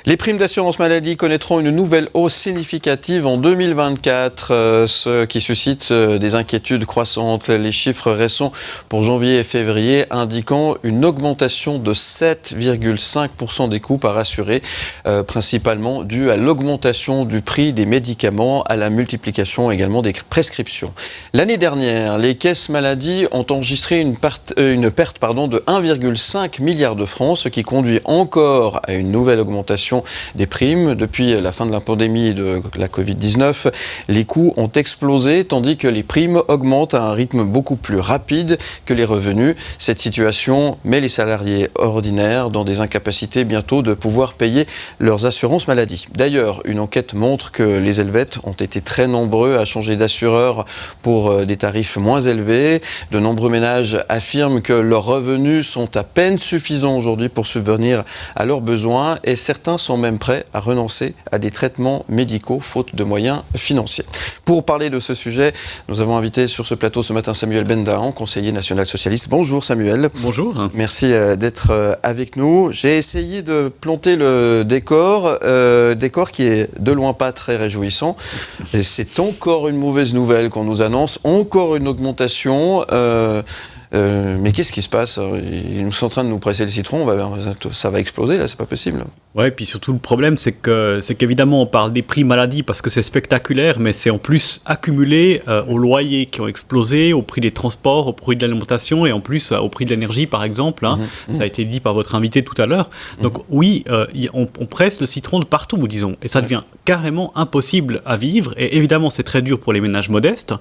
Les primes d'assurance maladie connaîtront une nouvelle hausse significative en 2024, ce qui suscite des inquiétudes croissantes. Les chiffres récents pour janvier et février indiquant une augmentation de 7,5% des coûts par assuré, principalement due à l'augmentation du prix des médicaments, à la multiplication également des prescriptions. L'année dernière, les caisses maladie ont enregistré une perte de 1,5 milliard de francs, ce qui conduit encore à une nouvelle augmentation des primes. Depuis la fin de la pandémie de la Covid-19, les coûts ont explosé tandis que les primes augmentent à un rythme beaucoup plus rapide que les revenus. Cette situation met les salariés ordinaires dans des incapacités bientôt de pouvoir payer leurs assurances maladie. D'ailleurs, une enquête montre que les Helvètes ont été très nombreux à changer d'assureur pour des tarifs moins élevés. De nombreux ménages affirment que leurs revenus sont à peine suffisants aujourd'hui pour subvenir à leurs besoins et certains sont même prêts à renoncer à des traitements médicaux faute de moyens financiers. Pour parler de ce sujet, nous avons invité sur ce plateau ce matin Samuel Bendahan, conseiller national socialiste. Bonjour Samuel. Bonjour. Merci d'être avec nous. J'ai essayé de planter le décor qui est de loin pas très réjouissant. Et c'est encore une mauvaise nouvelle qu'on nous annonce, encore une augmentation. Mais qu'est-ce qui se passe ? Ils sont en train de nous presser le citron, ça va exploser là, c'est pas possible. Ouais, puis surtout le problème c'est qu'évidemment on parle des prix maladie parce que c'est spectaculaire, mais c'est en plus accumulé aux loyers qui ont explosé, au prix des transports, au prix de l'alimentation et en plus au prix de l'énergie par exemple. Ça a été dit par votre invité tout à l'heure. Donc oui, on presse le citron de partout, disons, et ça devient carrément impossible à vivre. Et évidemment c'est très dur pour les ménages modestes,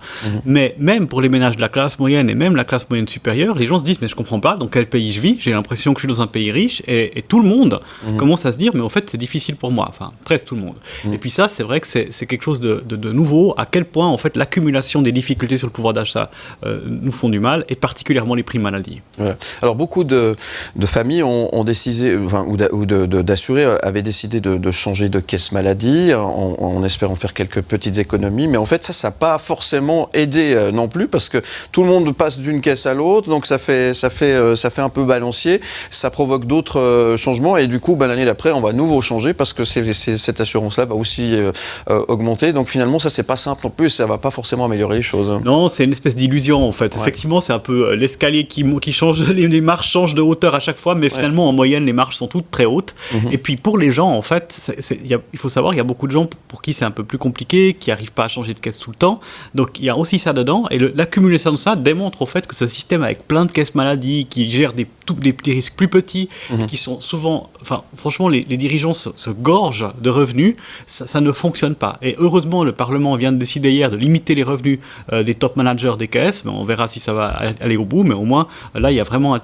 mais même pour les ménages de la classe moyenne et même la classe moyenne supérieure, les gens se disent mais je comprends pas dans quel pays je vis, j'ai l'impression que je suis dans un pays riche et tout le monde commence à se dire mais en fait c'est difficile pour moi, enfin presque tout le monde. Et puis ça c'est vrai que c'est quelque chose de nouveau, à quel point en fait l'accumulation des difficultés sur le pouvoir d'achat nous font du mal, et particulièrement les primes maladie. Voilà. Alors beaucoup de familles ont décidé, ou d'assurés avaient décidé de changer de caisse maladie en espérant faire quelques petites économies, mais en fait ça n'a pas forcément aidé non plus, parce que tout le monde passe d'une caisse à l'autre, donc ça fait un peu balancier, ça provoque d'autres changements, et du coup l'année d'après on va à nouveau changer parce que cette assurance-là va aussi augmenter, donc finalement ça c'est pas simple non plus, ça va pas forcément améliorer les choses. Non, c'est une espèce d'illusion en fait. Ouais. Effectivement c'est un peu l'escalier qui change, les marches changent de hauteur à chaque fois, mais finalement en moyenne les marches sont toutes très hautes. Et puis pour les gens en fait, il faut savoir qu'il y a beaucoup de gens pour qui c'est un peu plus compliqué, qui n'arrivent pas à changer de caisse tout le temps, donc il y a aussi ça dedans, et l'accumulation de ça démontre au fait que ce système avec plein de caisses maladie qui gèrent des risques plus petits, qui sont souvent, enfin franchement les dirigeants se gorgent de revenus, ça ne fonctionne pas. Et heureusement le Parlement vient de décider hier de limiter les revenus des top managers des caisses, mais on verra si ça va aller au bout, mais au moins là il y a vraiment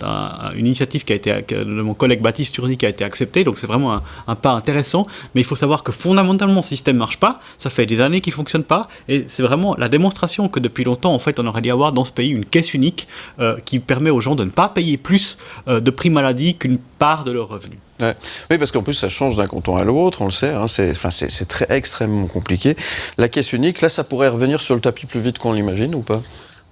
une initiative de mon collègue Baptiste Turny qui a été acceptée, donc c'est vraiment un pas intéressant, mais il faut savoir que fondamentalement ce système ne marche pas, ça fait des années qu'il ne fonctionne pas, et c'est vraiment la démonstration que depuis longtemps en fait on aurait dû avoir dans ce pays une caisse unique qui permet aux gens de ne pas payer plus de prix maladie qu'une part de leurs revenus. Ouais. Oui, parce qu'en plus ça change d'un canton à l'autre, on le sait, c'est extrêmement compliqué. La caisse unique, là ça pourrait revenir sur le tapis plus vite qu'on l'imagine ou pas ?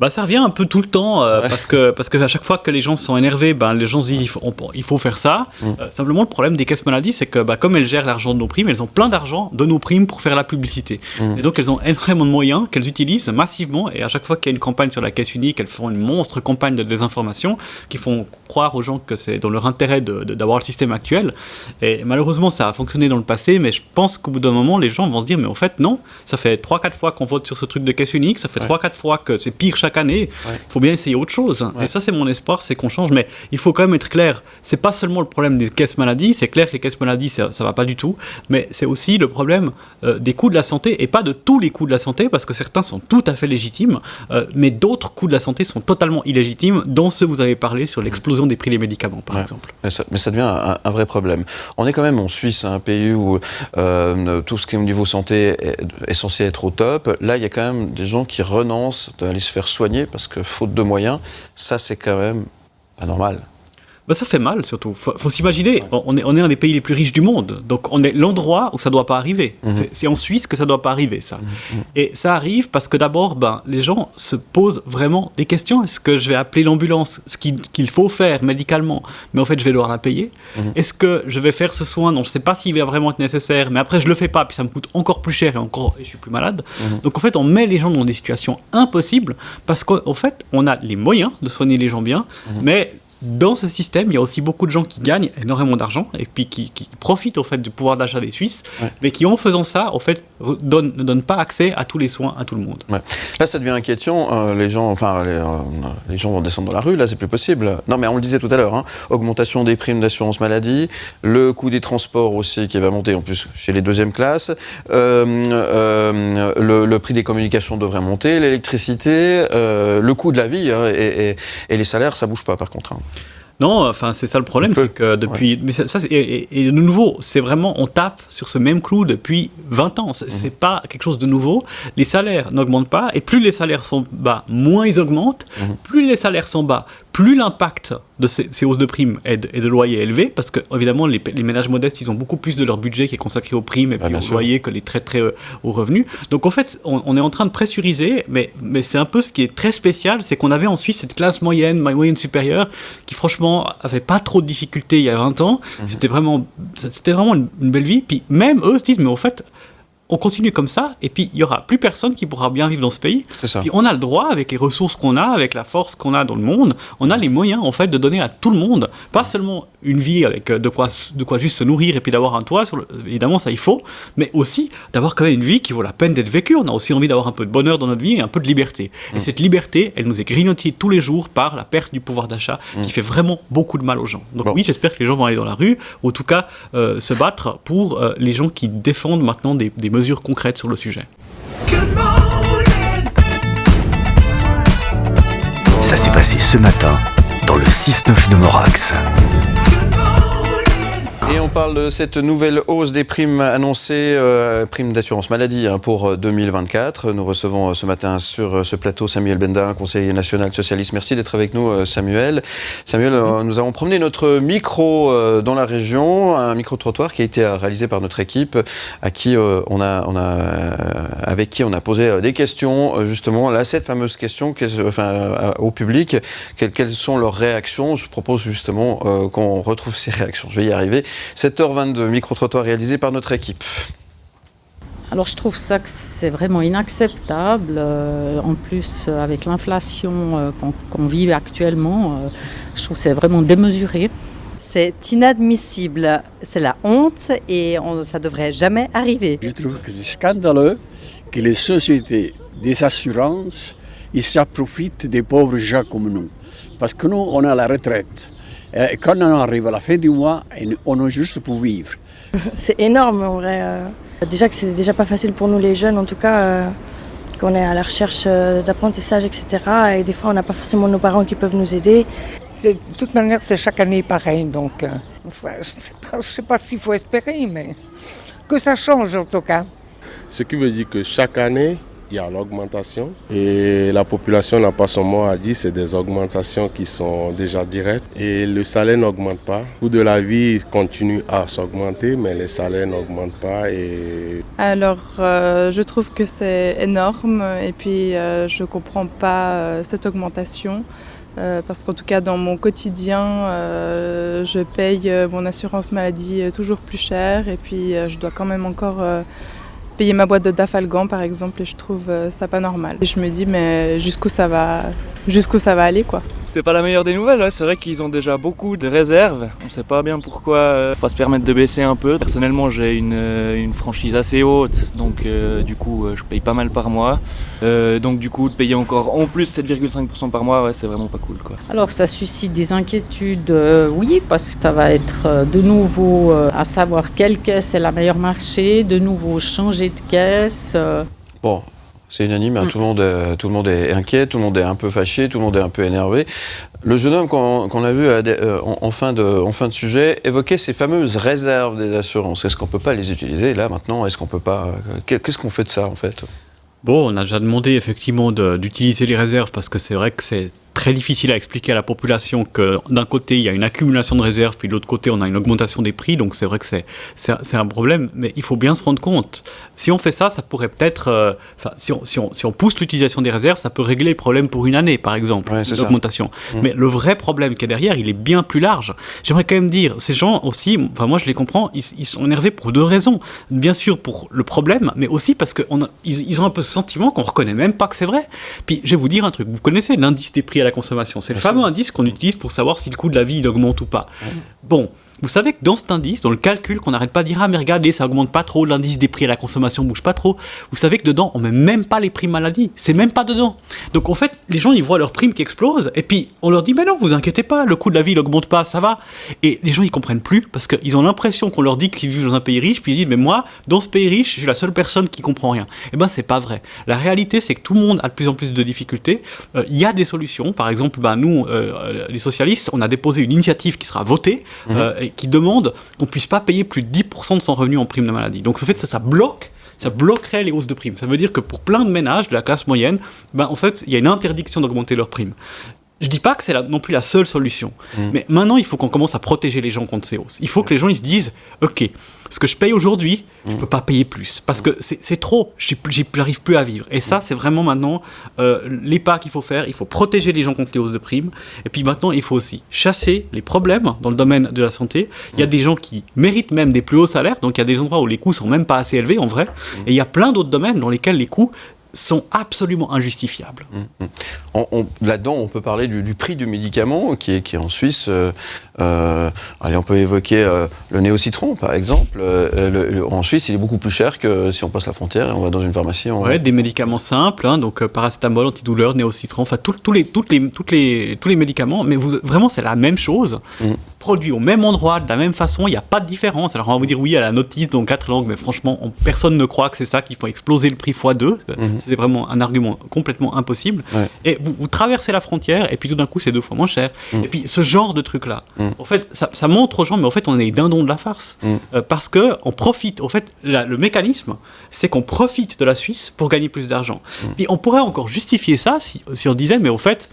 Ça revient un peu tout le temps, parce que à chaque fois que les gens sont énervés, les gens se disent il faut faire ça. Simplement, le problème des caisses maladie, c'est que comme elles gèrent l'argent de nos primes, elles ont plein d'argent de nos primes pour faire la publicité. Et donc, elles ont énormément de moyens qu'elles utilisent massivement. Et à chaque fois qu'il y a une campagne sur la caisse unique, elles font une monstre campagne de désinformation qui font croire aux gens que c'est dans leur intérêt d'avoir le système actuel. Et malheureusement, ça a fonctionné dans le passé, mais je pense qu'au bout d'un moment, les gens vont se dire mais en fait, non, ça fait 3-4 fois qu'on vote sur ce truc de caisse unique, ça fait 3-4 fois que c'est pire chaque année, il faut bien essayer autre chose. Et ça c'est mon espoir, c'est qu'on change, mais il faut quand même être clair, c'est pas seulement le problème des caisses maladie, c'est clair que les caisses maladie ça va pas du tout, mais c'est aussi le problème des coûts de la santé, et pas de tous les coûts de la santé, parce que certains sont tout à fait légitimes, mais d'autres coûts de la santé sont totalement illégitimes, dont ceux que vous avez parlé sur l'explosion des prix des médicaments par exemple. Mais ça devient un vrai problème. On est quand même en Suisse, un pays où tout ce qui est au niveau santé est censé être au top. Là il y a quand même des gens qui renoncent d'aller se faire soigner parce que faute de moyens, ça c'est quand même pas normal. Ça fait mal, surtout. Faut s'imaginer, on est un des pays les plus riches du monde. Donc, on est l'endroit où ça ne doit pas arriver. C'est en Suisse que ça ne doit pas arriver, ça. Et ça arrive parce que d'abord, les gens se posent vraiment des questions. Est-ce que je vais appeler l'ambulance, ce qu'il faut faire médicalement, mais en fait, je vais devoir la payer? Est-ce que je vais faire ce soin dont je ne sais pas s'il va vraiment être nécessaire, mais après, je ne le fais pas, puis ça me coûte encore plus cher et je suis plus malade? Donc, en fait, on met les gens dans des situations impossibles parce qu'en fait, on a les moyens de soigner les gens bien, mais dans ce système, il y a aussi beaucoup de gens qui gagnent énormément d'argent et puis qui profitent au fait du pouvoir d'achat des Suisses, mais qui en faisant ça, en fait, ne donnent pas accès à tous les soins à tout le monde. Là, ça devient inquiétant. Les gens vont descendre dans la rue. Là, c'est plus possible. Non, mais on le disait tout à l'heure. Augmentation des primes d'assurance maladie, le coût des transports aussi qui va monter en plus chez les deuxièmes classes. Le prix des communications devrait monter, l'électricité, le coût de la vie et les salaires, ça bouge pas par contre. Non, c'est ça le problème, c'est que depuis... Ouais. Mais et de nouveau, c'est vraiment, on tape sur ce même clou depuis 20 ans. C'est pas quelque chose de nouveau. Les salaires n'augmentent pas, et plus les salaires sont bas, moins ils augmentent. Plus les salaires sont bas, plus l'impact de ces hausses de primes et de loyers est élevé, parce que, évidemment, les ménages modestes, ils ont beaucoup plus de leur budget qui est consacré aux primes et puis aux loyers que les très très hauts revenus. Donc, en fait, on est en train de pressuriser, mais c'est un peu ce qui est très spécial, c'est qu'on avait en Suisse cette classe moyenne supérieure, qui franchement avait pas trop de difficultés il y a 20 ans. C'était vraiment une belle vie. Puis même eux se disent, mais au fait, on continue comme ça, et puis il n'y aura plus personne qui pourra bien vivre dans ce pays. Puis on a le droit, avec les ressources qu'on a, avec la force qu'on a dans le monde, on a les moyens en fait de donner à tout le monde, pas seulement une vie avec de quoi juste se nourrir et puis d'avoir un toit, évidemment ça il faut, mais aussi d'avoir quand même une vie qui vaut la peine d'être vécue. On a aussi envie d'avoir un peu de bonheur dans notre vie et un peu de liberté. Et cette liberté, elle nous est grignotée tous les jours par la perte du pouvoir d'achat qui fait vraiment beaucoup de mal aux gens. Donc oui, j'espère que les gens vont aller dans la rue, ou en tout cas se battre pour les gens qui défendent maintenant des mesures concrètes sur le sujet. Ça s'est passé ce matin dans le 6-9 de Morax. Et on parle de cette nouvelle hausse des primes annoncées, primes d'assurance maladie pour 2024. Nous recevons ce matin sur ce plateau Samuel Benda, conseiller national socialiste. Merci d'être avec nous, Samuel. Samuel, nous avons promené notre micro dans la région, un micro-trottoir qui a été réalisé par notre équipe, avec qui on a posé des questions, justement, là, cette fameuse question au public. Quelles sont leurs réactions? Je propose justement qu'on retrouve ces réactions. Je vais y arriver. 7h22, micro-trottoir réalisé par notre équipe. Alors je trouve ça que c'est vraiment inacceptable. En plus, avec l'inflation qu'on vit actuellement, je trouve que c'est vraiment démesuré. C'est inadmissible, c'est la honte et ça ne devrait jamais arriver. Je trouve que c'est scandaleux que les sociétés des assurances ils profitent des pauvres gens comme nous. Parce que nous, on a la retraite. Et quand on arrive à la fin du mois, on a juste pour vivre. C'est énorme en vrai. Déjà que c'est déjà pas facile pour nous les jeunes, en tout cas, qu'on est à la recherche d'apprentissage, etc. Et des fois, on n'a pas forcément nos parents qui peuvent nous aider. De toute manière, c'est chaque année pareil, donc je ne sais pas s'il faut espérer, mais que ça change en tout cas. Ce qui veut dire que chaque année, il y a l'augmentation et la population n'a pas son mot à dire, c'est des augmentations qui sont déjà directes et le salaire n'augmente pas. Le coût de la vie continue à s'augmenter mais les salaires n'augmentent pas. Alors je trouve que c'est énorme et puis je ne comprends pas cette augmentation. Parce qu'en tout cas dans mon quotidien, je paye mon assurance maladie toujours plus cher et puis je dois quand même encore payer ma boîte de Dafalgan par exemple et je trouve ça pas normal. Et je me dis mais jusqu'où ça va aller quoi. C'est pas la meilleure des nouvelles, c'est vrai qu'ils ont déjà beaucoup de réserves. On sait pas bien pourquoi faut pas se permettre de baisser un peu. Personnellement j'ai une franchise assez haute, donc du coup je paye pas mal par mois. Donc du coup de payer encore en plus 7,5% par mois, c'est vraiment pas cool quoi. Alors ça suscite des inquiétudes, oui, parce que ça va être de nouveau à savoir quelle caisse est la meilleure marché, de nouveau changer de caisse. Bon. C'est unanime, hein, tout le monde est inquiet, tout le monde est un peu fâché, tout le monde est un peu énervé. Le jeune homme qu'on a vu en fin de sujet évoquait ces fameuses réserves des assurances. Est-ce qu'on ne peut pas les utiliser là maintenant? Est-ce qu'on peut pas Qu'est-ce qu'on fait de ça en fait? Bon, on a déjà demandé effectivement d'utiliser les réserves parce que c'est vrai que c'est très difficile à expliquer à la population que d'un côté il y a une accumulation de réserves, puis de l'autre côté on a une augmentation des prix, donc c'est vrai que c'est un problème, mais il faut bien se rendre compte. Si on fait ça, ça pourrait peut-être, si on pousse l'utilisation des réserves, ça peut régler le problème pour une année, par exemple, l'augmentation. Mais le vrai problème qui est derrière, il est bien plus large. J'aimerais quand même dire, ces gens aussi, moi je les comprends, ils sont énervés pour deux raisons. Bien sûr pour le problème, mais aussi parce qu'ils ont un peu ce sentiment qu'on ne reconnaît même pas que c'est vrai. Puis je vais vous dire un truc, vous connaissez l'indice des prix à la consommation, c'est le fameux indice qu'on utilise pour savoir si le coût de la vie il augmente ou pas. Bon, vous savez que dans cet indice, dans le calcul, qu'on n'arrête pas de dire « Ah mais regardez, ça augmente pas trop, l'indice des prix à la consommation bouge pas trop », vous savez que dedans, on met même pas les primes maladie, c'est même pas dedans. Donc en fait, les gens, ils voient leurs primes qui explosent, et puis on leur dit « Mais non, vous inquiétez pas, le coût de la vie, il augmente pas, ça va ». Et les gens, ils comprennent plus, parce qu'ils ont l'impression qu'on leur dit qu'ils vivent dans un pays riche, puis ils disent « Mais moi, dans ce pays riche, je suis la seule personne qui comprend rien ». Eh ben, c'est pas vrai. La réalité, c'est que tout le monde a de plus en plus de difficultés. Il y a des solutions. Par exemple, nous, les socialistes, on a déposé une initiative qui sera votée, et qui demande qu'on ne puisse pas payer plus de 10% de son revenu en prime de maladie. Donc en fait, ça bloquerait les hausses de primes. Ça veut dire que pour plein de ménages de la classe moyenne, en fait, il y a une interdiction d'augmenter leurs primes. Je ne dis pas que c'est non plus la seule solution, mais maintenant, il faut qu'on commence à protéger les gens contre ces hausses. Il faut que les gens ils se disent « Ok, ce que je paye aujourd'hui, je ne peux pas payer plus, parce que c'est trop, j'arrive plus à vivre. » Et ça, c'est vraiment maintenant les pas qu'il faut faire. Il faut protéger les gens contre les hausses de primes. Et puis maintenant, il faut aussi chasser les problèmes dans le domaine de la santé. Il y a des gens qui méritent même des plus hauts salaires, donc il y a des endroits où les coûts ne sont même pas assez élevés, en vrai. Et il y a plein d'autres domaines dans lesquels les coûts sont absolument injustifiables. Là-dedans, on peut parler du prix du médicament qui est en Suisse. Allez, on peut évoquer le néocitron, par exemple. En Suisse, il est beaucoup plus cher que si on passe la frontière et on va dans une pharmacie. Des médicaments simples, donc paracétamol, antidouleur, néocitron, enfin tous les médicaments. Mais vraiment, c'est la même chose. Produit au même endroit, de la même façon, il n'y a pas de différence. Alors on va vous dire oui à la notice dans 4 langues, mais franchement, personne ne croit que c'est ça qu'il faut exploser le prix x2. C'est vraiment un argument complètement impossible. Et vous traversez la frontière, et puis tout d'un coup, c'est 2 fois moins cher. Et puis ce genre de truc-là, en fait, ça montre aux gens, mais en fait, on est les dindons de la farce. Parce qu'on profite, en fait, le mécanisme, c'est qu'on profite de la Suisse pour gagner plus d'argent. Puis on pourrait encore justifier ça si on disait, mais au fait,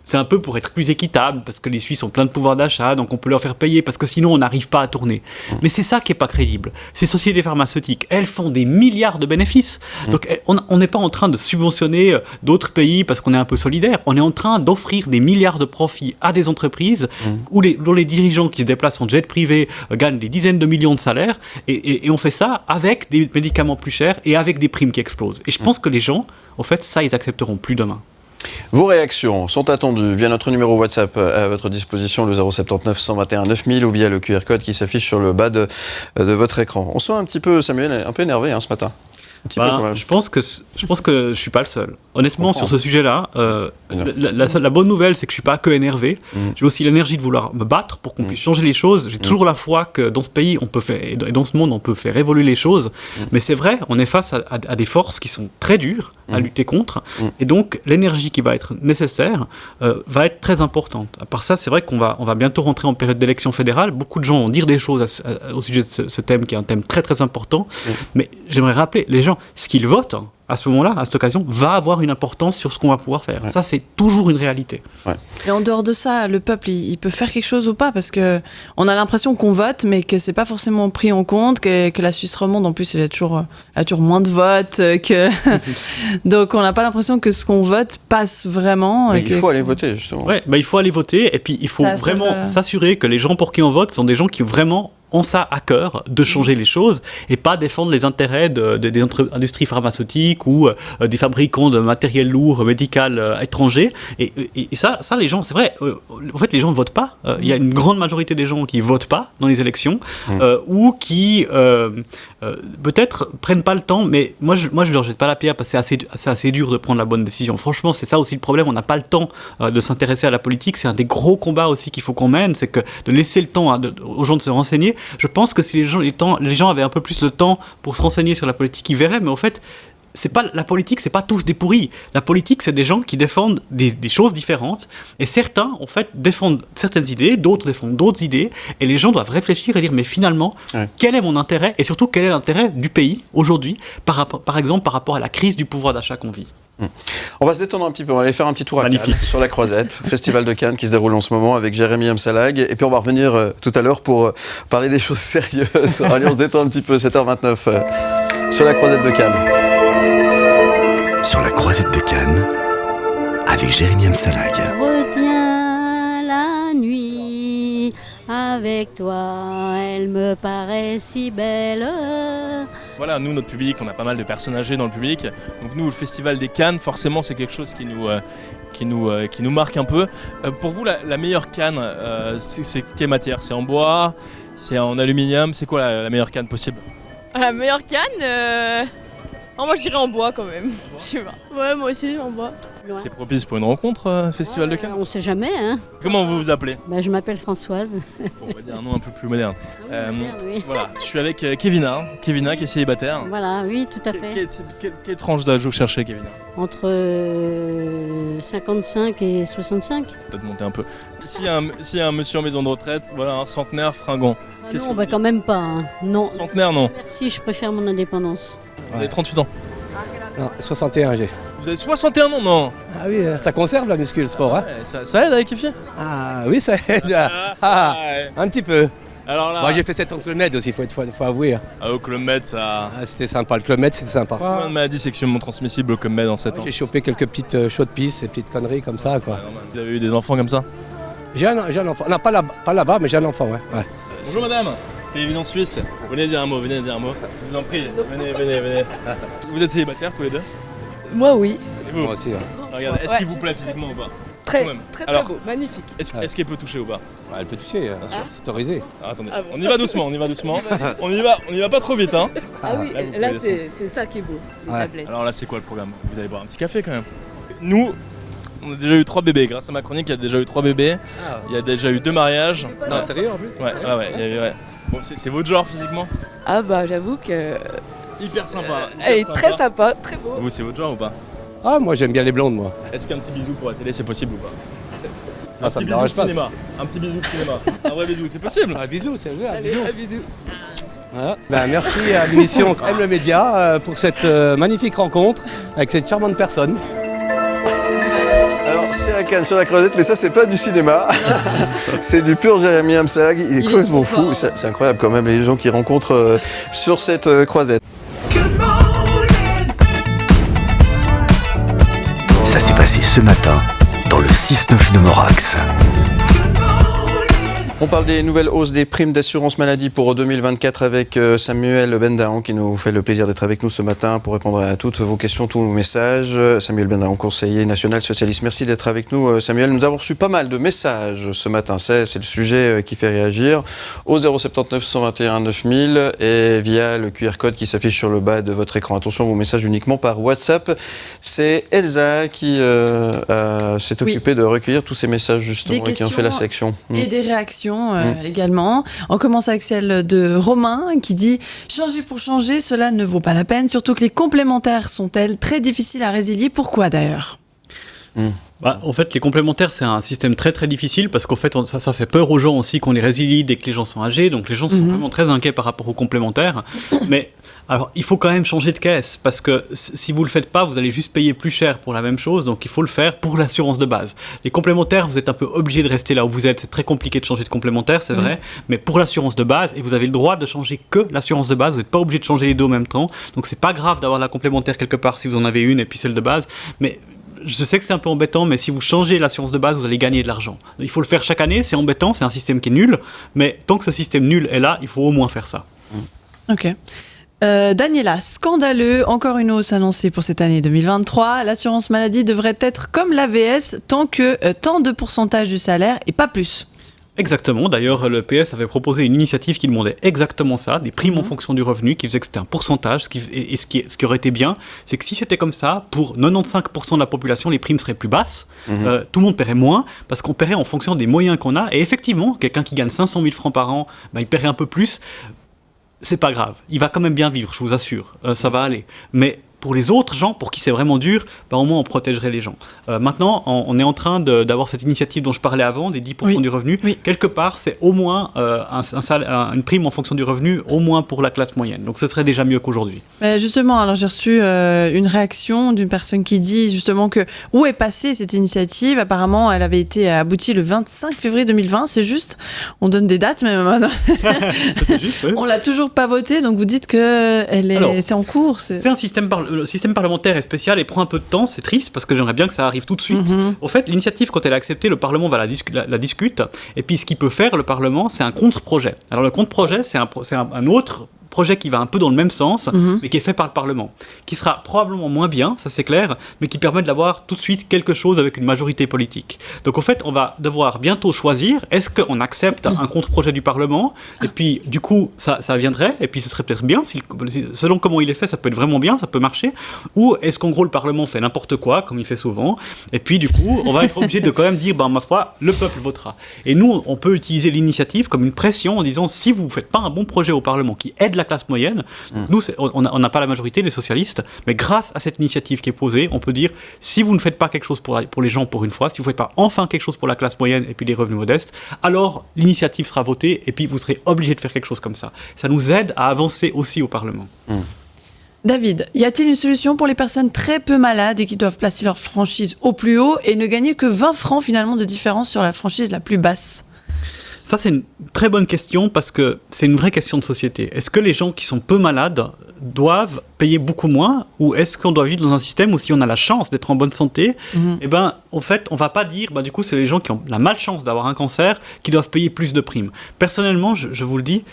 c'est un peu pour être plus équitable, parce que les Suisses ont plein de pouvoir d'achat, donc on peut leur faire payer, parce que sinon on n'arrive pas à tourner. Mais c'est ça qui n'est pas crédible. Ces sociétés pharmaceutiques, elles font des milliards de bénéfices. Donc on n'est pas en train de subventionner d'autres pays parce qu'on est un peu solidaire. On est en train d'offrir des milliards de profits à des entreprises dont les dirigeants qui se déplacent en jet privé gagnent des dizaines de millions de salaires, et on fait ça avec des médicaments plus chers et avec des primes qui explosent. Et je pense que les gens, en fait, ça, ils accepteront plus demain. Vos réactions sont attendues via notre numéro WhatsApp à votre disposition, le 079 121 9000, ou via le QR code qui s'affiche sur le bas de votre écran. On se sent un petit peu, Samuel, un peu énervé ce matin. Je pense que je suis pas le seul. Honnêtement, sur ce sujet-là, la bonne nouvelle, c'est que je suis pas que énervé. J'ai aussi l'énergie de vouloir me battre pour qu'on puisse changer les choses. J'ai toujours la foi que dans ce pays, on peut faire, et dans ce monde, on peut faire évoluer les choses. Mais c'est vrai, on est face à des forces qui sont très dures à lutter contre. Et donc, l'énergie qui va être nécessaire va être très importante. À part ça, c'est vrai qu'on va bientôt rentrer en période d'élection fédérale. Beaucoup de gens vont dire des choses au sujet de ce thème, qui est un thème très très important. Mais j'aimerais rappeler, les gens, ce qu'ils votent, à ce moment-là, à cette occasion, va avoir une importance sur ce qu'on va pouvoir faire. Ça, c'est toujours une réalité. Et en dehors de ça, le peuple, il peut faire quelque chose ou pas, parce qu'on a l'impression qu'on vote, mais que c'est pas forcément pris en compte, que la Suisse romande, en plus, elle a toujours moins de votes. Donc, on n'a pas l'impression que ce qu'on vote passe vraiment. Mais il faut aller voter, justement. Il faut aller voter, et puis il faut vraiment s'assurer que les gens pour qui on vote sont des gens qui vraiment ont ça à cœur de changer les choses et pas défendre les intérêts des industries pharmaceutiques ou des fabricants de matériel lourd médical étrangers. Et ça, les gens, c'est vrai, en fait, les gens ne votent pas. Il y a une grande majorité des gens qui ne votent pas dans les élections ou qui peut-être prennent pas le temps, mais moi je ne leur jette pas la pierre parce que c'est assez dur de prendre la bonne décision. Franchement, c'est ça aussi le problème, on n'a pas le temps de s'intéresser à la politique. C'est un des gros combats aussi qu'il faut qu'on mène, c'est que de laisser le temps aux gens de se renseigner. Je pense que si les gens avaient un peu plus de temps pour se renseigner sur la politique, ils verraient, mais en fait, la politique, c'est pas tous des pourris. La politique, c'est des gens qui défendent des choses différentes, et certains, en fait, défendent certaines idées, d'autres défendent d'autres idées, et les gens doivent réfléchir et dire, mais finalement, quel est mon intérêt, et surtout, quel est l'intérêt du pays, aujourd'hui, par exemple, par rapport à la crise du pouvoir d'achat qu'on vit. On va se détendre un petit peu, on va aller faire un petit tour à Cannes, sur la Croisette, Festival de Cannes qui se déroule en ce moment avec Jérémy Amsalag. Et puis on va revenir tout à l'heure pour parler des choses sérieuses. Allez, on se détend un petit peu, 7h29, sur la Croisette de Cannes. Sur la Croisette de Cannes, avec Jérémy Amsalag. Retiens la nuit avec toi, elle me paraît si belle. Voilà, nous, notre public, on a pas mal de personnes âgées dans le public. Donc nous, le Festival des Cannes, forcément, c'est quelque chose qui nous marque un peu. Pour vous, la meilleure canne, c'est quelle matière? C'est en bois? C'est en aluminium? C'est quoi la meilleure canne possible? La meilleure canne moi je dirais en bois quand même. Je sais pas. Ouais, moi aussi en bois. C'est propice pour une rencontre, Festival de Cannes? On sait jamais, hein. Comment vous vous appelez? Je m'appelle Françoise. On va dire un nom un peu plus moderne. Oui. Voilà, je suis avec Kevina qui est célibataire. Voilà, oui, tout à fait. Quelle tranche d'âge vous cherchez, Kevina? Entre 55 et 65. Peut-être monter un peu. S'il y a un monsieur en maison de retraite, voilà, un centenaire fringant. Non, quand même pas. Hein. Non. Centenaire, non. Merci, je préfère mon indépendance. Vous avez 38 ans? Non, 61 j'ai. Vous avez 61 ans, non? Ah oui, ça conserve la muscu, le sport. Hein. Ouais, ça aide avec les filles? Ah oui, ça aide. Un petit peu. Alors là... Moi j'ai fait 7 ans de Club Med aussi, faut avouer. Ah, au Club Med, ça... c'était sympa, le Club Med c'était sympa. Combien de maladies sexuellement transmissibles au Club Med en 7 ans? J'ai chopé quelques petites chaudes pistes et petites conneries comme ça, quoi. Vous avez eu des enfants comme ça? J'ai un enfant. Non, pas là-bas, mais j'ai un enfant, ouais. Bonjour madame, télévision suisse. Venez dire un mot, Je vous en prie, venez. Vous êtes célibataires tous les deux? Moi oui. Et vous? Moi aussi, ouais. Regardez, est-ce qu'il vous plaît physiquement ou pas? Très beau, magnifique. Est-ce qu'elle peut toucher ou pas? Elle peut toucher, c'est autorisé. Alors, attendez, on y va doucement. on y va pas trop vite, hein. Ah oui, là c'est ça qui est beau, les tablettes. Alors là, c'est quoi le programme? Vous allez boire un petit café quand même. Nous, on a déjà eu 3 bébés, grâce à ma chronique, il y a déjà eu 3 bébés. Il y a déjà eu 2 mariages. Non, sérieux en plus? Ouais. Bon, c'est votre genre physiquement? Ah bah j'avoue que... Hyper sympa. Elle est très sympa, très beau. Vous, c'est votre genre ou pas? Ah, moi j'aime bien les blondes, moi. Est-ce qu'un petit bisou pour la télé, c'est possible ou pas? Un petit bisou de cinéma. Un petit bisou de cinéma. Un vrai bisou, c'est possible? Un bisou, c'est vrai, un bisou. Voilà. Merci à l'émission Aime le Média pour cette magnifique rencontre avec cette charmante personne. Alors, c'est à Cannes, sur la Croisette, mais ça, c'est pas du cinéma. C'est du pur Jérémy Amsalag. Il est complètement fou. C'est incroyable quand même, les gens qu'il rencontre sur cette Croisette. Ça s'est passé ce matin dans le 6-9 de Morax. On parle des nouvelles hausses des primes d'assurance maladie pour 2024 avec Samuel Bendahan qui nous fait le plaisir d'être avec nous ce matin pour répondre à toutes vos questions, tous vos messages. Samuel Bendahan, conseiller national socialiste. Merci d'être avec nous, Samuel. Nous avons reçu pas mal de messages ce matin. C'est le sujet qui fait réagir au 079 121 9000 et via le QR code qui s'affiche sur le bas de votre écran. Attention, vos messages uniquement par WhatsApp. C'est Elsa qui s'est occupée de recueillir tous ces messages justement et qui en fait la section. Et des réactions. Également. On commence avec celle de Romain qui dit « Changer pour changer, cela ne vaut pas la peine, surtout que les complémentaires sont-elles très difficiles à résilier. Pourquoi d'ailleurs ?» En fait, les complémentaires, c'est un système très très difficile parce qu'en fait, ça fait peur aux gens aussi qu'on les résilie dès que les gens sont âgés. Donc les gens sont vraiment très inquiets par rapport aux complémentaires. Mais alors, il faut quand même changer de caisse parce que si vous le faites pas, vous allez juste payer plus cher pour la même chose. Donc il faut le faire pour l'assurance de base. Les complémentaires, vous êtes un peu obligé de rester là où vous êtes. C'est très compliqué de changer de complémentaire, c'est vrai. Mais pour l'assurance de base, et vous avez le droit de changer que l'assurance de base, vous n'êtes pas obligé de changer les deux en même temps. Donc c'est pas grave d'avoir la complémentaire quelque part si vous en avez une et puis celle de base. Mais je sais que c'est un peu embêtant, mais si vous changez l'assurance de base, vous allez gagner de l'argent. Il faut le faire chaque année, c'est embêtant, c'est un système qui est nul, mais tant que ce système nul est là, il faut au moins faire ça. Ok. Daniela, scandaleux, encore une hausse annoncée pour cette année 2023. L'assurance maladie devrait être comme l'AVS, tant de pourcentage du salaire et pas plus. Exactement, d'ailleurs le PS avait proposé une initiative qui demandait exactement ça, des primes en fonction du revenu, qui faisait que c'était un pourcentage, ce qui aurait été bien, c'est que si c'était comme ça, pour 95% de la population, les primes seraient plus basses, tout le monde paierait moins, parce qu'on paierait en fonction des moyens qu'on a, et effectivement, quelqu'un qui gagne 500 000 francs par an, il paierait un peu plus, c'est pas grave, il va quand même bien vivre, je vous assure, ça va aller, mais pour les autres gens, pour qui c'est vraiment dur, au moins on protégerait les gens. Maintenant, on est en train d'avoir cette initiative dont je parlais avant, des 10% du revenu. Quelque part, c'est au moins une prime en fonction du revenu, au moins pour la classe moyenne. Donc ce serait déjà mieux qu'aujourd'hui. Justement, alors j'ai reçu une réaction d'une personne qui dit justement que où est passée cette initiative. Apparemment, elle avait été aboutie le 25 février 2020, c'est juste. On donne des dates, mais maintenant, c'est juste, oui. On l'a toujours pas votée, donc vous dites que c'est en cours. C'est un système, le système parlementaire est spécial et prend un peu de temps, c'est triste parce que j'aimerais bien que ça arrive tout de suite. Au fait, l'initiative, quand elle est acceptée, le Parlement va la discute, et puis ce qu'il peut faire, le Parlement, c'est un contre-projet. Alors le contre-projet, c'est un autre projet qui va un peu dans le même sens, mais qui est fait par le Parlement, qui sera probablement moins bien, ça c'est clair, mais qui permet d'avoir tout de suite quelque chose avec une majorité politique. Donc au fait, on va devoir bientôt choisir, est-ce qu'on accepte un contre-projet du Parlement, et puis du coup, ça viendrait, et puis ce serait peut-être bien, selon comment il est fait, ça peut être vraiment bien, ça peut marcher, ou est-ce qu'en gros le Parlement fait n'importe quoi, comme il fait souvent, et puis du coup, on va être obligé de quand même dire, ma foi, le peuple votera. Et nous, on peut utiliser l'initiative comme une pression en disant, si vous ne faites pas un bon projet au Parlement qui aide la classe moyenne, nous on n'a pas la majorité, les socialistes, mais grâce à cette initiative qui est posée, on peut dire si vous ne faites pas quelque chose pour les gens pour une fois, si vous ne faites pas enfin quelque chose pour la classe moyenne et puis les revenus modestes, alors l'initiative sera votée et puis vous serez obligé de faire quelque chose comme ça. Ça nous aide à avancer aussi au Parlement. David, y a-t-il une solution pour les personnes très peu malades et qui doivent placer leur franchise au plus haut et ne gagner que 20 francs finalement de différence sur la franchise la plus basse ? Ça, c'est une très bonne question parce que c'est une vraie question de société. Est-ce que les gens qui sont peu malades doivent payer beaucoup moins ou est-ce qu'on doit vivre dans un système où si on a la chance d'être en bonne santé, en fait, on va pas dire, du coup, c'est les gens qui ont la malchance d'avoir un cancer qui doivent payer plus de primes. Personnellement, je vous le dis,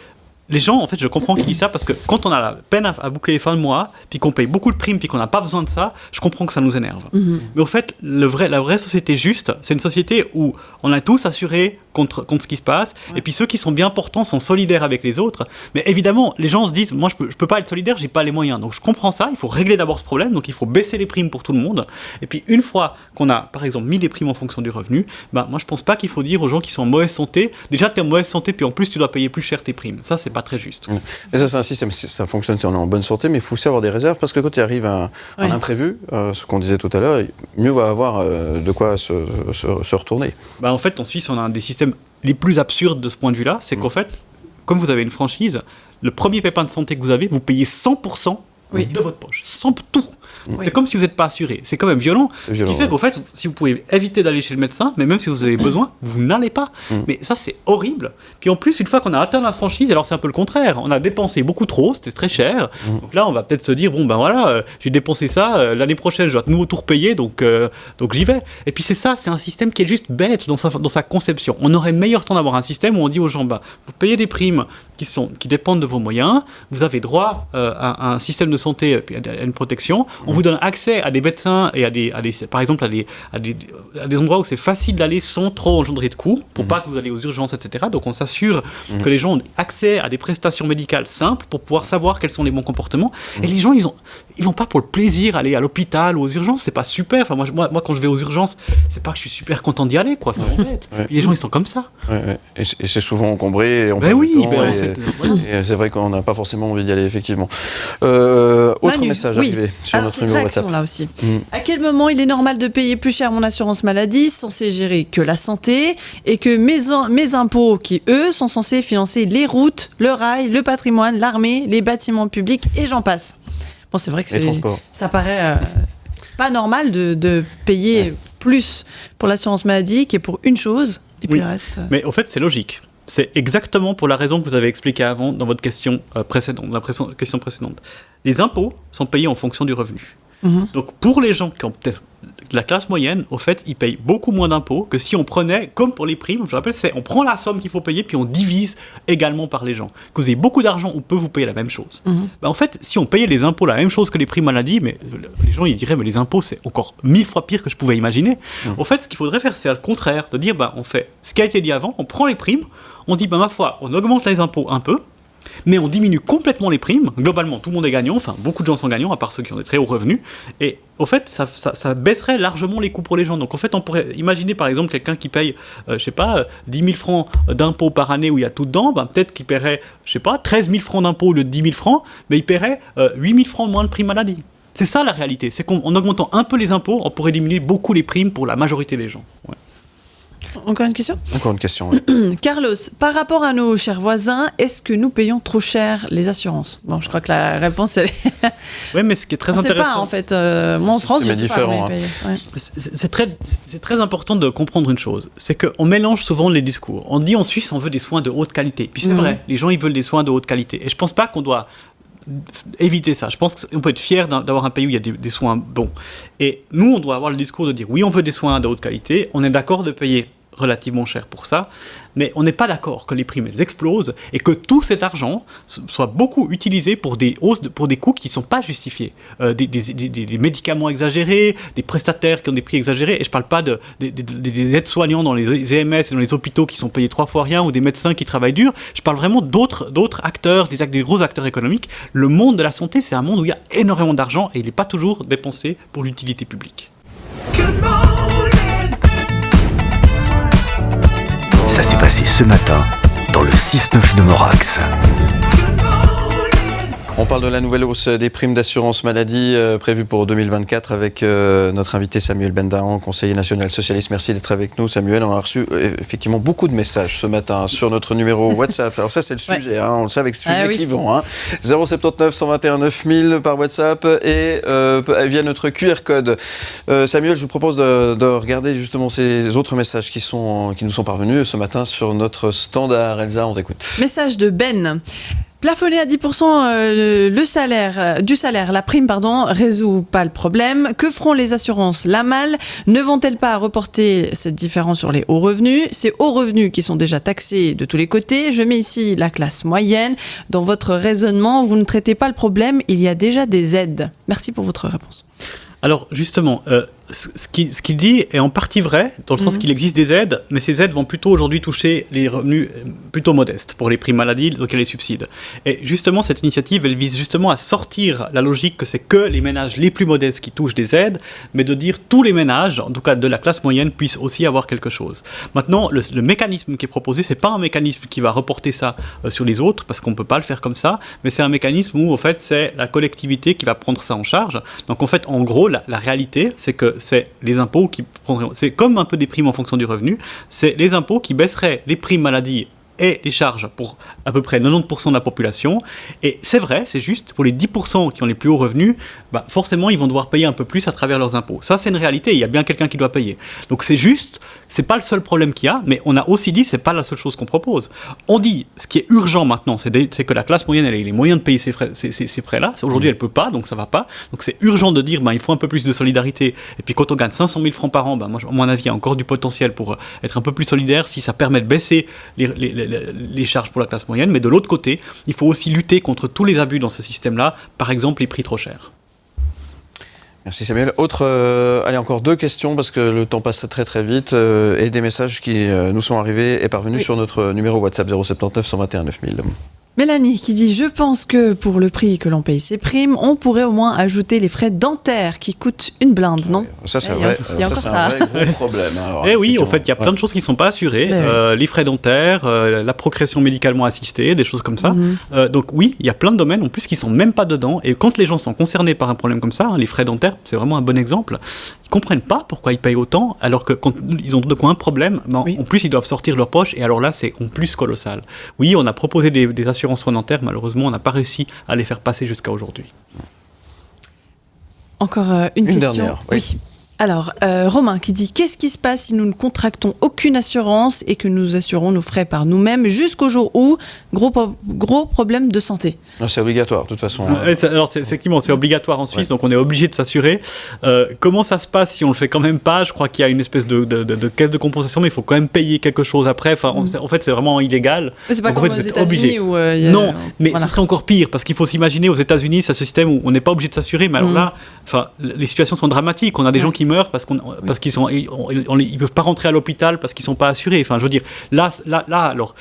les gens, en fait, je comprends qu'ils disent ça parce que quand on a la peine à boucler les fins de mois, puis qu'on paye beaucoup de primes, puis qu'on n'a pas besoin de ça, je comprends que ça nous énerve. Mais au fait, la vraie société juste, c'est une société où on est tous assurés contre ce qui se passe, et puis ceux qui sont bien portants sont solidaires avec les autres. Mais évidemment, les gens se disent, moi je peux pas être solidaire, j'ai pas les moyens. Donc je comprends ça, il faut régler d'abord ce problème, donc il faut baisser les primes pour tout le monde. Et puis une fois qu'on a, par exemple, mis des primes en fonction du revenu, moi je pense pas qu'il faut dire aux gens qui sont en mauvaise santé, déjà tu es en mauvaise santé, puis en plus tu dois payer plus cher tes primes. Ça, c'est pas très juste. Et ça, c'est un système, ça fonctionne si on est en bonne santé, mais il faut aussi avoir des réserves, parce que quand il arrive un imprévu, ce qu'on disait tout à l'heure, mieux va avoir de quoi se retourner. En fait, en Suisse, on a des systèmes les plus absurdes de ce point de vue-là, c'est qu'en fait, comme vous avez une franchise, le premier pépin de santé que vous avez, vous payez 100% de votre poche. Tout. C'est comme si vous n'êtes pas assuré. C'est quand même violent. Ce qui fait qu'en fait, si vous pouvez éviter d'aller chez le médecin, mais même si vous avez besoin, vous n'allez pas. Mais ça, c'est horrible. Puis en plus, une fois qu'on a atteint la franchise, alors c'est un peu le contraire. On a dépensé beaucoup trop, c'était très cher. Donc là, on va peut-être se dire, j'ai dépensé ça, l'année prochaine, je dois de nouveau tout repayer, donc j'y vais. Et puis c'est ça, c'est un système qui est juste bête dans sa conception. On aurait meilleur temps d'avoir un système où on dit aux gens, vous payez des primes qui dépendent de vos moyens, vous avez droit à un système de santé, à une protection, on vous donne accès à des médecins et par exemple à des endroits où c'est facile d'aller sans trop engendrer de coûts, pour pas que vous allez aux urgences, etc. Donc on s'assure que les gens ont accès à des prestations médicales simples pour pouvoir savoir quels sont les bons comportements. Et les gens, ils vont pas pour le plaisir aller à l'hôpital ou aux urgences, c'est pas super. Enfin, moi quand je vais aux urgences, c'est pas que je suis super content d'y aller, quoi, ça m'embête. Les gens, ils sont comme ça. Et c'est souvent encombré, et on perd du temps, et c'est vrai qu'on n'a pas forcément envie d'y aller, effectivement. Autre message arrivé sur notre numéro WhatsApp. Là aussi. À quel moment il est normal de payer plus cher mon assurance maladie, censée gérer que la santé, et que mes impôts, qui eux sont censés financer les routes, le rail, le patrimoine, l'armée, les bâtiments publics, et j'en passe. Bon, c'est vrai que ça paraît pas normal de payer plus pour l'assurance maladie qui est pour une chose, et puis le reste... Mais au fait, c'est logique. C'est exactement pour la raison que vous avez expliquée avant dans votre question précédente, dans la question précédente. Les impôts sont payés en fonction du revenu. Donc pour les gens qui ont peut-être la classe moyenne, au fait, ils payent beaucoup moins d'impôts que si on prenait, comme pour les primes, je rappelle, on prend la somme qu'il faut payer puis on divise également par les gens. Que vous ayez beaucoup d'argent, on peut vous payer la même chose. En fait, si on payait les impôts la même chose que les primes maladie, mais les gens ils diraient mais les impôts c'est encore 1000 fois pire que je pouvais imaginer. En fait, ce qu'il faudrait faire, c'est le contraire, de dire on fait ce qui a été dit avant, on prend les primes, on dit ma foi, on augmente les impôts un peu, mais on diminue complètement les primes. Globalement, tout le monde est gagnant, enfin beaucoup de gens sont gagnants, à part ceux qui ont des très hauts revenus. Et au fait, ça baisserait largement les coûts pour les gens. Donc en fait, on pourrait imaginer par exemple quelqu'un qui paye, 10 000 francs d'impôts par année où il y a tout dedans, peut-être qu'il paierait, 13 000 francs d'impôts au lieu de 10 000 francs, mais il paierait 8 000 francs de moins de prime maladie. C'est ça la réalité, c'est qu'en augmentant un peu les impôts, on pourrait diminuer beaucoup les primes pour la majorité des gens. Ouais. Encore une question ? Encore une question, oui. Carlos, par rapport à nos chers voisins, est-ce que nous payons trop cher les assurances ? Bon, je crois que la réponse est... Oui, mais ce qui est très intéressant... On ne sait pas, en fait. Moi, en France, je ne sais pas. Hein. C'est très important de comprendre une chose. C'est qu'on mélange souvent les discours. On dit en Suisse, on veut des soins de haute qualité. Puis c'est vrai, les gens, ils veulent des soins de haute qualité. Et je ne pense pas qu'on doit éviter ça. Je pense qu'on peut être fier d'avoir un pays où il y a des soins bons. Et nous, on doit avoir le discours de dire, oui, on veut des soins de haute qualité, on est d'accord de payer relativement cher pour ça, mais on n'est pas d'accord que les primes elles explosent et que tout cet argent soit beaucoup utilisé pour des hausses, pour des coûts qui ne sont pas justifiés. Des médicaments exagérés, des prestataires qui ont des prix exagérés, et je ne parle pas des aides-soignants dans les EMS et dans les hôpitaux qui sont payés 3 fois rien, ou des médecins qui travaillent dur. Je parle vraiment d'autres acteurs, des gros acteurs économiques. Le monde de la santé, c'est un monde où il y a énormément d'argent et il n'est pas toujours dépensé pour l'utilité publique. Ça s'est passé ce matin dans le 6-9 de Morax. On parle de la nouvelle hausse des primes d'assurance maladie prévue pour 2024 avec notre invité Samuel Bendahan, conseiller national socialiste. Merci d'être avec nous, Samuel. On a reçu effectivement beaucoup de messages ce matin sur notre numéro WhatsApp. Alors ça, c'est le sujet, on le sait, avec ce sujet qui vont. 079 121 9000 par WhatsApp et via notre QR code. Samuel, je vous propose de regarder justement ces autres messages qui nous sont parvenus ce matin sur notre standard. Elsa, on t'écoute. Message de Ben. Plafonner à 10% du salaire, la prime, résout pas le problème. Que feront les assurances ? La malle ne vont-elles pas reporter cette différence sur les hauts revenus ? Ces hauts revenus qui sont déjà taxés de tous les côtés. Je mets ici la classe moyenne. Dans votre raisonnement, vous ne traitez pas le problème. Il y a déjà des aides. Merci pour votre réponse. Alors justement, ce qu'il dit est en partie vrai, dans le sens qu'il existe des aides, mais ces aides vont plutôt aujourd'hui toucher les revenus plutôt modestes pour les primes maladie, donc les subsides. Et justement, cette initiative, elle vise justement à sortir la logique que c'est que les ménages les plus modestes qui touchent des aides, mais de dire tous les ménages, en tout cas de la classe moyenne, puissent aussi avoir quelque chose. Maintenant, le mécanisme qui est proposé, c'est pas un mécanisme qui va reporter ça sur les autres, parce qu'on ne peut pas le faire comme ça, mais c'est un mécanisme où, en fait, c'est la collectivité qui va prendre ça en charge. Donc, en fait, en gros, la réalité, c'est que c'est les impôts qui prendraient... C'est comme un peu des primes en fonction du revenu, c'est les impôts qui baisseraient les primes maladie et les charges pour à peu près 90% de la population. Et c'est vrai, c'est juste, pour les 10% qui ont les plus hauts revenus, forcément, ils vont devoir payer un peu plus à travers leurs impôts. Ça, c'est une réalité, il y a bien quelqu'un qui doit payer. Donc c'est juste, c'est pas le seul problème qu'il y a, mais on a aussi dit, c'est pas la seule chose qu'on propose. On dit, ce qui est urgent maintenant, c'est que la classe moyenne, elle ait les moyens de payer ces frais-là. Aujourd'hui, elle peut pas, donc ça va pas. Donc c'est urgent de dire, il faut un peu plus de solidarité. Et puis quand on gagne 500 000 francs par an, moi, à mon avis, il y a encore du potentiel pour être un peu plus solidaire, si ça permet de baisser les charges pour la classe moyenne. Mais de l'autre côté, il faut aussi lutter contre tous les abus dans ce système-là, par exemple les prix trop chers. Merci Samuel. Allez, encore 2 questions parce que le temps passe très très vite et des messages qui nous sont arrivés et parvenus sur notre numéro WhatsApp 079 121 9000. Mélanie qui dit « Je pense que pour le prix que l'on paye ces primes, on pourrait au moins ajouter les frais dentaires qui coûtent une blinde, non ?» Ça, c'est un vrai gros problème. Alors, oui, en fait, il y a plein de choses qui ne sont pas assurées. Les frais dentaires, la procréation médicalement assistée, des choses comme ça. Donc oui, il y a plein de domaines en plus qui ne sont même pas dedans. Et quand les gens sont concernés par un problème comme ça, les frais dentaires, c'est vraiment un bon exemple. Ils ne comprennent pas pourquoi ils payent autant, alors que quand ils ont de quoi un problème, en plus, ils doivent sortir leur poche. Et alors là, c'est en plus colossal. Oui, on a proposé des assurances soins dentaires, malheureusement, on n'a pas réussi à les faire passer jusqu'à aujourd'hui. Encore une question. Dernière, oui. Alors, Romain qui dit « Qu'est-ce qui se passe si nous ne contractons aucune assurance et que nous assurons nos frais par nous-mêmes jusqu'au jour où gros problème de santé ?» C'est obligatoire, de toute façon. Alors, effectivement, c'est obligatoire en Suisse, donc on est obligé de s'assurer. Comment ça se passe si on ne le fait quand même pas ? Je crois qu'il y a une espèce de caisse de compensation, mais il faut quand même payer quelque chose après. Enfin, en fait, c'est vraiment illégal. Mais c'est pas comme aux États-Unis où non, mais ce serait encore pire, parce qu'il faut s'imaginer aux États-Unis, c'est un système où on n'est pas obligé de s'assurer, mais alors là, les situations sont dramatiques. On a des gens qui qui meurent parce qu'ils ils peuvent pas rentrer à l'hôpital parce qu'ils sont pas assurés. Enfin, je veux dire, là, alors,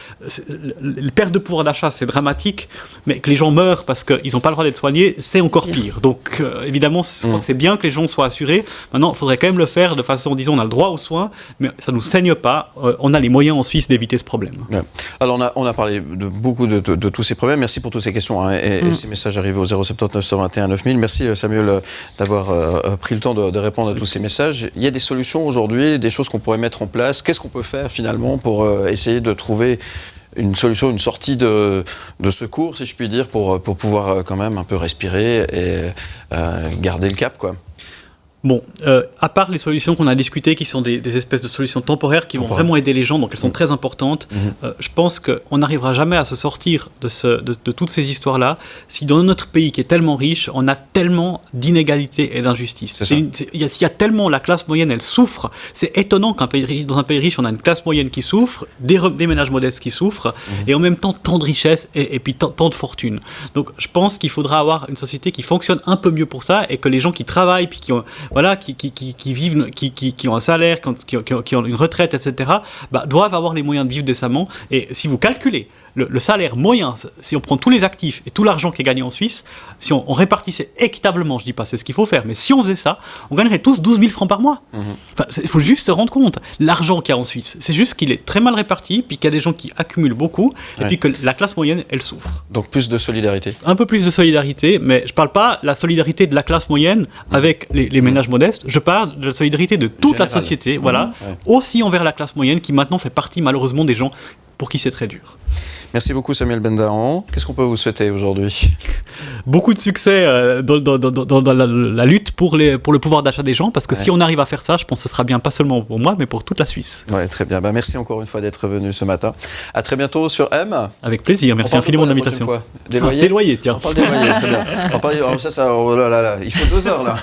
le perte de pouvoir d'achat, c'est dramatique, mais que les gens meurent parce qu'ils n'ont pas le droit d'être soignés, c'est encore pire. Donc, évidemment, je crois que c'est bien que les gens soient assurés. Maintenant, il faudrait quand même le faire de façon, disons, on a le droit aux soins, mais ça nous saigne pas. On a les moyens en Suisse d'éviter ce problème. Ouais. Alors, on a parlé de beaucoup de tous ces problèmes. Merci pour toutes ces questions et ces messages arrivés au 079 121 9000. Merci Samuel d'avoir pris le temps de répondre à tous ces messages. Il y a des solutions aujourd'hui, des choses qu'on pourrait mettre en place. Qu'est-ce qu'on peut faire finalement pour essayer de trouver une solution, une sortie de secours, si je puis dire, pour pouvoir quand même un peu respirer et garder le cap, quoi. Bon, à part les solutions qu'on a discutées, qui sont des espèces de solutions temporaires qui vont vraiment aider les gens, donc elles sont très importantes, je pense qu'on n'arrivera jamais à se sortir de toutes ces histoires-là si dans notre pays qui est tellement riche, on a tellement d'inégalités et d'injustices. Il y a tellement la classe moyenne, elle souffre. C'est étonnant dans un pays riche, on a une classe moyenne qui souffre, des ménages modestes qui souffrent, et en même temps tant de richesses et puis tant de fortune. Donc je pense qu'il faudra avoir une société qui fonctionne un peu mieux pour ça, et que les gens qui travaillent, puis qui vivent, qui ont un salaire, qui ont une retraite, etc., doivent avoir les moyens de vivre décemment. Et si vous calculez le salaire moyen, si on prend tous les actifs et tout l'argent qui est gagné en Suisse, si on répartissait équitablement, je dis pas c'est ce qu'il faut faire, mais si on faisait ça, on gagnerait tous 12 000 francs par mois. Enfin, il faut juste se rendre compte, l'argent qu'il y a en Suisse, c'est juste qu'il est très mal réparti, puis qu'il y a des gens qui accumulent beaucoup, et puis que la classe moyenne, elle souffre. Donc plus de solidarité. Un peu plus de solidarité, mais je parle pas de la solidarité de la classe moyenne avec les ménages modestes, je parle de la solidarité de toute la société, aussi envers la classe moyenne, qui maintenant fait partie malheureusement des gens pour qui c'est très dur. Merci beaucoup Samuel Bendahan. Qu'est-ce qu'on peut vous souhaiter aujourd'hui ? Beaucoup de succès dans la lutte pour le pouvoir d'achat des gens, parce que si on arrive à faire ça, je pense que ce sera bien pas seulement pour moi, mais pour toute la Suisse. Ouais, très bien. Merci encore une fois d'être venu ce matin. À très bientôt sur M. Avec plaisir. Merci infiniment de l'invitation. Des loyers. Des loyers, tiens. On parle des loyers. Très bien. Oh là là, il faut 2 heures là.